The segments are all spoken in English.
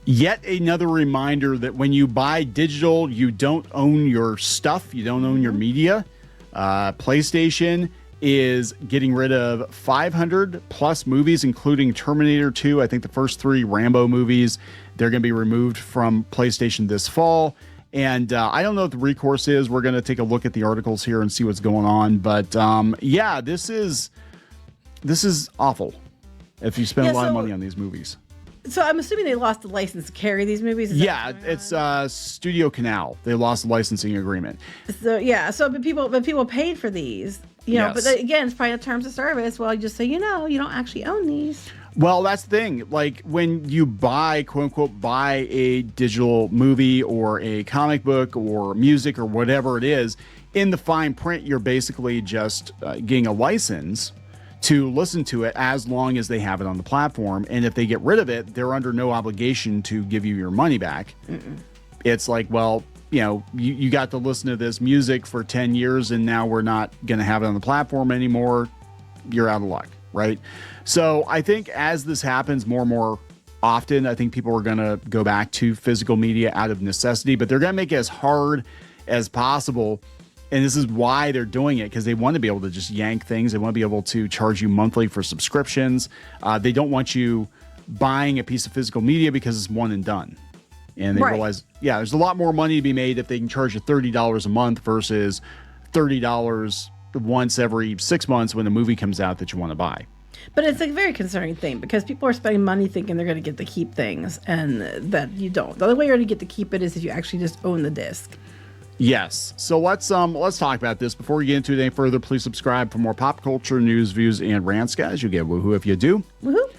Yet another reminder that when you buy digital, you don't own your stuff. You don't own your media. PlayStation is getting rid of 500 plus movies, including Terminator 2. I think the first 3 Rambo movies, they're going to be removed from PlayStation this fall. And I don't know what the recourse is. We're going to take a look at the articles here and see what's going on. But yeah, this is awful if you spend a lot of money on these movies. So I'm assuming they lost the license to carry these movies? Yeah, it's Studio Canal. They lost the licensing agreement. So yeah, but people paid for these, you know. Yes. But again, it's probably a terms of service. Well, just so you know, you don't actually own these. Well, that's the thing. Like when you buy, quote unquote, buy a digital movie or a comic book or music or whatever it is, in the fine print, you're basically just getting a license to listen to it as long as they have it on the platform. And if they get rid of it, they're under no obligation to give you your money back. It's like, well, you know, you got to listen to this music for 10 years and now we're not going to have it on the platform anymore. You're out of luck, right? So I think as this happens more and more often, I think people are going to go back to physical media out of necessity, but they're going to make it as hard as possible. And this is why they're doing it, because they want to be able to just yank things. They want to be able to charge you monthly for subscriptions. They don't want you buying a piece of physical media because it's one and done. And they realize, yeah, there's a lot more money to be made if they can charge you $30 a month versus $30 once every 6 months when a movie comes out that you want to buy. But it's a very concerning thing because people are spending money thinking they're going to get to keep things, and that you don't. The only way you're going to get to keep it is if you actually just own the disc. Yes. So let's talk about this. Before we get into it any further, please subscribe for more pop culture news, views, and rants, guys. You'll get woohoo if you do. Woohoo.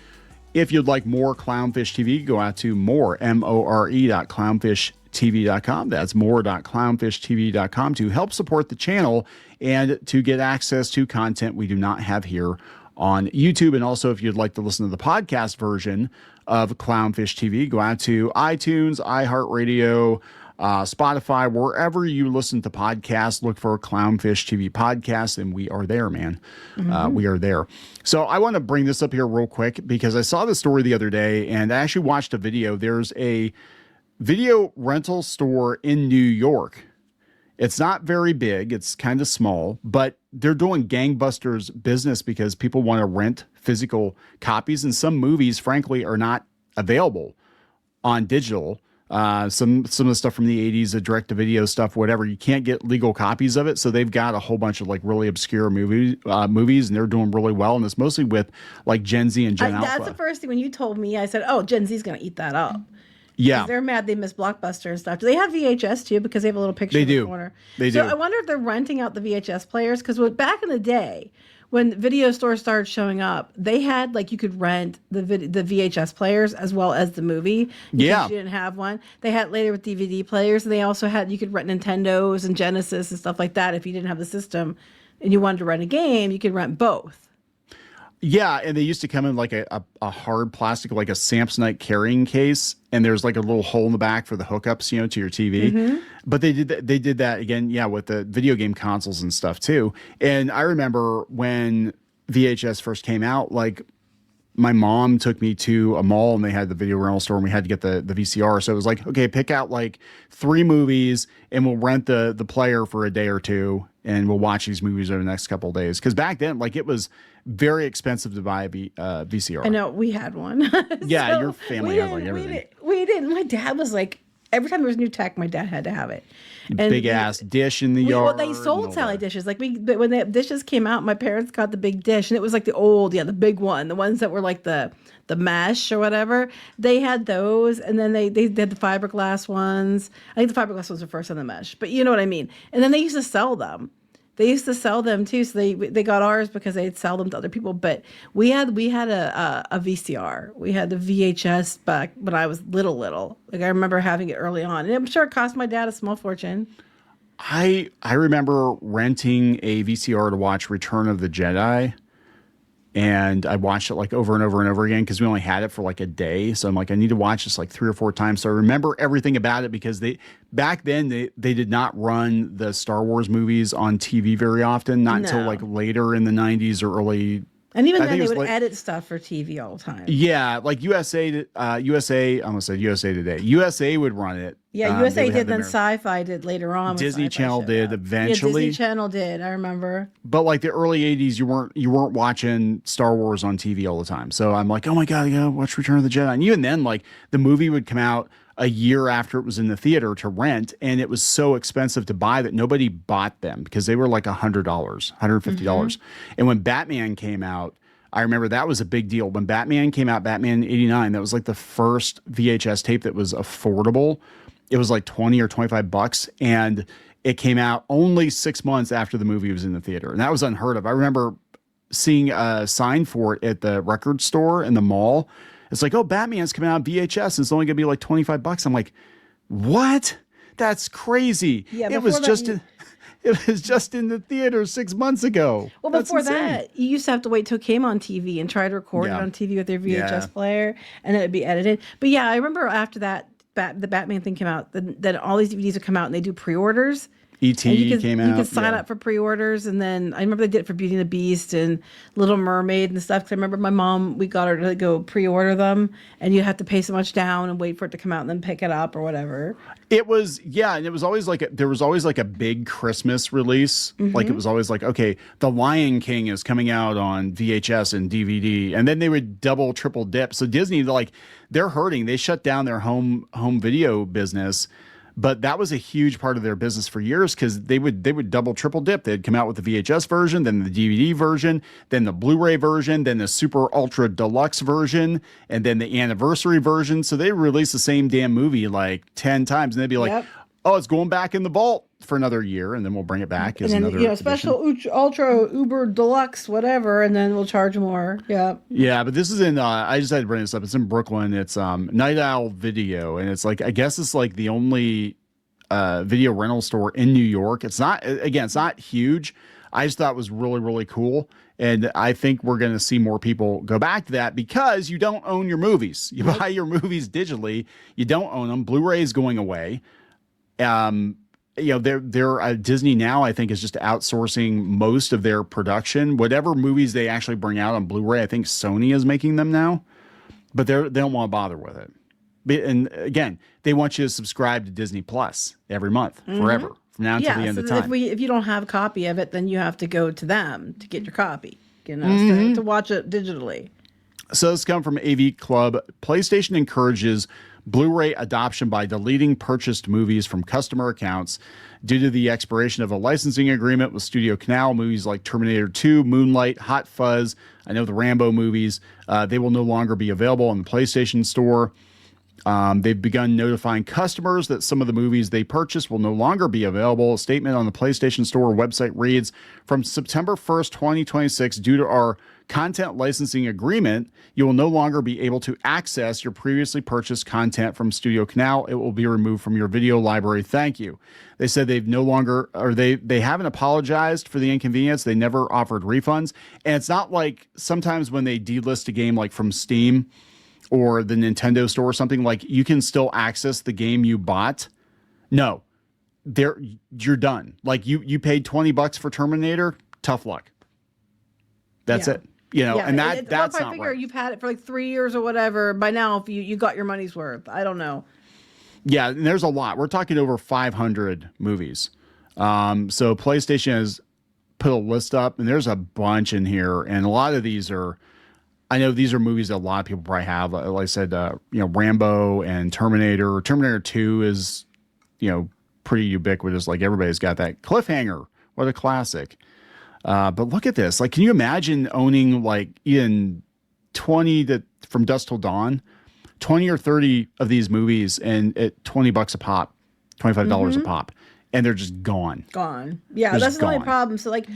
If you'd like more Clownfish TV, go out to more.clownfishtv.com. That's more.clownfishtv.com to help support the channel and to get access to content we do not have here on YouTube. And also, if you'd like to listen to the podcast version of Clownfish TV, go out to iTunes, iHeartRadio, Spotify, wherever you listen to podcasts, look for Clownfish TV podcast, and we are there, man. We are there. So I want to bring this up here real quick because I saw the story the other day and I actually watched a video. There's a video rental store in New York. It's not very big. It's kind of small, but they're doing gangbusters business because people want to rent physical copies, and some movies, frankly, are not available on digital. Some of the stuff from the 80s, the direct-to-video stuff, whatever, you can't get legal copies of it. So they've got a whole bunch of like really obscure movies, and they're doing really well. And it's mostly with like Gen Z and Gen Alpha. That's the first thing when you told me. I said, "Oh, Gen Z's going to eat that up." Yeah, they're mad they missed Blockbuster and stuff. Do they have VHS too? Because they have a little picture in the corner. They do. So I wonder if they're renting out the VHS players, because back in the day, when video stores started showing up, they had like you could rent the VHS players as well as the movie. Yeah, you didn't have one. They had later with DVD players, and they also had you could rent Nintendos and Genesis and stuff like that. If you didn't have the system and you wanted to rent a game, you could rent both. Yeah, and they used to come in like a hard plastic, like a Samsonite carrying case, and there's like a little hole in the back for the hookups, you know, to your TV. But they did that again, yeah, with the video game consoles and stuff too. And I remember when VHS first came out, like my mom took me to a mall and they had the video rental store and we had to get the VCR. So it was like, okay, pick out like 3 movies and we'll rent the player for a day or two and we'll watch these movies over the next couple of days. Because back then, like it was very expensive to buy a VCR. I know, we had one. Yeah, So your family had like everything. We didn't. My dad was like, every time there was new tech, my dad had to have it. And big ass dish in the yard. Well, they sold satellite dishes. Like but when the dishes came out, my parents got the big dish, and it was like the big one, the ones that were like the mesh or whatever. They had those, and then they had the fiberglass ones. I think the fiberglass ones were first on the mesh, but you know what I mean. And then they used to sell them. They used to sell them too, so they got ours because they'd sell them to other people. But we had a VCR. We had the VHS back when I was little. Like I remember having it early on, and I'm sure it cost my dad a small fortune. I remember renting a VCR to watch Return of the Jedi, and I watched it like over and over and over again because we only had it for like a day. So I'm like, I need to watch this like 3 or 4 times. So I remember everything about it because back then they did not run the Star Wars movies on TV very often, not until like later in the 90s or early And even I then, think it they was would like, edit stuff for TV all the time. yeah, like USA, I almost said USA Today. USA would run it. Yeah, They USA would have did, then them. Sci-Fi did later on when Disney Sci-Fi Channel showed did up. Yeah, Disney eventually. Channel did. I remember. But like the early 80s, you weren't watching Star Wars on TV all the time. So I'm like, oh my God, I gotta watch Return of the Jedi. And even then, like the movie would come out a year after it was in the theater to rent, and it was so expensive to buy that nobody bought them because they were like $100, $150. And when Batman came out, I remember that was a big deal. When Batman came out, Batman '89, that was like the first VHS tape that was affordable. It was like 20 or 25 bucks. And it came out only 6 months after the movie was in the theater. And that was unheard of. I remember seeing a sign for it at the record store in the mall. It's like, oh, Batman's coming out on VHS. And it's only going to be like 25 bucks. I'm like, what? That's crazy. Yeah, it was before that, just it was just in the theater 6 months ago. Well, That's before insane. that, you used to have to wait till it came on TV and try to record Yeah. it on TV with your VHS Yeah. player, and then it'd be edited. But yeah, I remember after that, the Batman thing came out, then all these DVDs would come out and they do pre-orders. E.T. And you came out. could sign yeah. up for pre-orders, and then I remember they did it for Beauty and the Beast and Little Mermaid and stuff. Because I remember my mom, we got her to go pre-order them, and you have to pay so much down and wait for it to come out and then pick it up or whatever. It was, yeah, and it was always like there was always like a big Christmas release. Like it was always like, okay, The Lion King is coming out on VHS and DVD, and then they would double, triple dip. So Disney, like, they're hurting. They shut down their home video business, but that was a huge part of their business for years because they would double, triple dip. They'd come out with the VHS version, then the DVD version, then the Blu-ray version, then the super ultra deluxe version, and then the anniversary version. So they released the same damn movie like 10 times, and they'd be like, Yep. oh, it's going back in the vault for another year, and then we'll bring it back as And then, another special edition. ultra uber deluxe whatever, and then we'll charge more. Yeah. Yeah, but this is in I just had to bring this up. It's in Brooklyn. It's Night Owl Video, and it's like, I guess it's like the only video rental store in New York. It's not, again, it's not huge. I just thought it was really, really cool. And I think we're going to see more people go back to that because you don't own your movies. You buy your movies digitally. You don't own them. Blu-ray is going away. They're Disney now, I think, is just outsourcing most of their production. Whatever movies they actually bring out on Blu-ray, I think Sony is making them now, but they don't want to bother with it. And again, they want you to subscribe to Disney Plus every month forever from now until the end of time. If you don't have a copy of it, then you have to go to them to get your copy. To watch it digitally. So this comes from AV Club. PlayStation encourages Blu-ray adoption by deleting purchased movies from customer accounts due to the expiration of a licensing agreement with Studio Canal. Movies like Terminator 2, Moonlight, Hot Fuzz, I know the Rambo movies, they will no longer be available on the PlayStation Store. They've begun notifying customers that some of the movies they purchased will no longer be available. A statement on the PlayStation Store website reads, from September 1st, 2026, due to our content licensing agreement, you will no longer be able to access your previously purchased content from Studio Canal. It will be removed from your video library. Thank you. They said they haven't apologized for the inconvenience. They never offered refunds. And it's not like sometimes when they delist a game like from Steam or the Nintendo store or something, like you can still access the game you bought. No, you're done. Like you paid $20 for Terminator. Tough luck. That's it. And that's I not figure right. you've had it for like 3 years or whatever. By now, if you got your money's worth, I don't know. Yeah, and there's a lot. We're talking over 500 movies. So PlayStation has put a list up, and there's a bunch in here, and a lot of these are. I know these are movies that a lot of people probably have. Like I said, Rambo and Terminator. Terminator 2 is, pretty ubiquitous. Like everybody's got that. Cliffhanger. What a classic. But look at this. Like, can you imagine owning like in 20 from dusk till dawn, 20 or 30 of these movies and at $20 a pop, $25 a pop, and they're just gone. Gone. Yeah, They're that's just the only gone. problem. So like,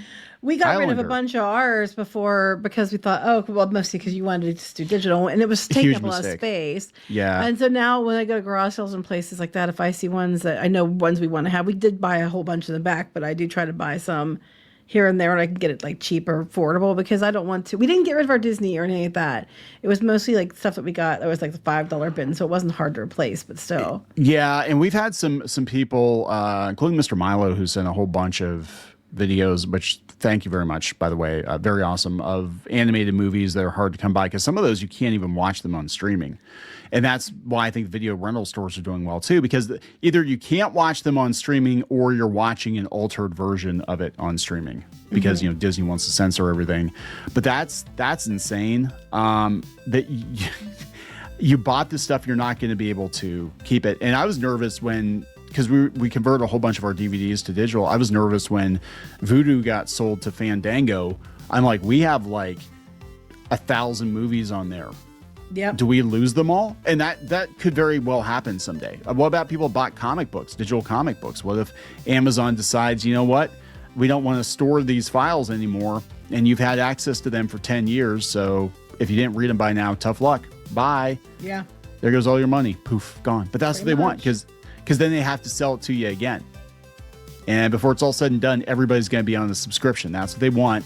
we got rid of a Highlander. bunch of ours before because we thought, mostly because you wanted to just do digital, and it was taking Huge up a lot of mistake. space. Yeah. And so now when I go to garage sales and places like that, if I see ones that I know ones we want to have, we did buy a whole bunch in the back, but I do try to buy some here and there, and I can get it like cheap or affordable because I don't want to. We didn't get rid of our Disney or anything like that. It was mostly like stuff that we got that was like the $5 bin, so it wasn't hard to replace, but still. Yeah, and we've had some people, including Mr. Milo, who sent a whole bunch of videos, which thank you very much, by the way, very awesome, of animated movies that are hard to come by, because some of those you can't even watch them on streaming. And that's why I think video rental stores are doing well too, because either you can't watch them on streaming or you're watching an altered version of it on streaming because, Disney wants to censor everything. But that's insane. That you bought this stuff, you're not going to be able to keep it. And I was nervous because we converted a whole bunch of our DVDs to digital. I was nervous when Vudu got sold to Fandango. I'm like, we have like 1,000 movies on there. Yep. Do we lose them all? And that could very well happen someday. What about people who bought comic books, digital comic books? What if Amazon decides, you know what? We don't want to store these files anymore, and you've had access to them for 10 years, so if you didn't read them by now, tough luck. Bye. Yeah. There goes all your money. Poof, gone. But that's Pretty what they want, much. because then they have to sell it to you again. And before it's all said and done, everybody's going to be on a subscription. That's what they want.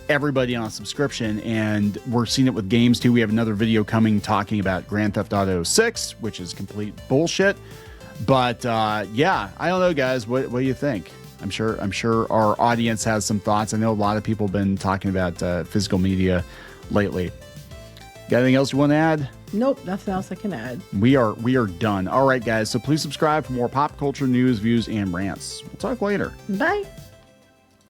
Everybody on a subscription, and we're seeing it with games too. We have another video coming talking about Grand Theft Auto 6, which is complete bullshit. But yeah, I don't know, guys. What do you think? I'm sure our audience has some thoughts. I know a lot of people have been talking about physical media lately. Got anything else you want to add? Nope, nothing else I can add. We are done. All right, guys. So please subscribe for more pop culture news, views, and rants. We'll talk later. Bye.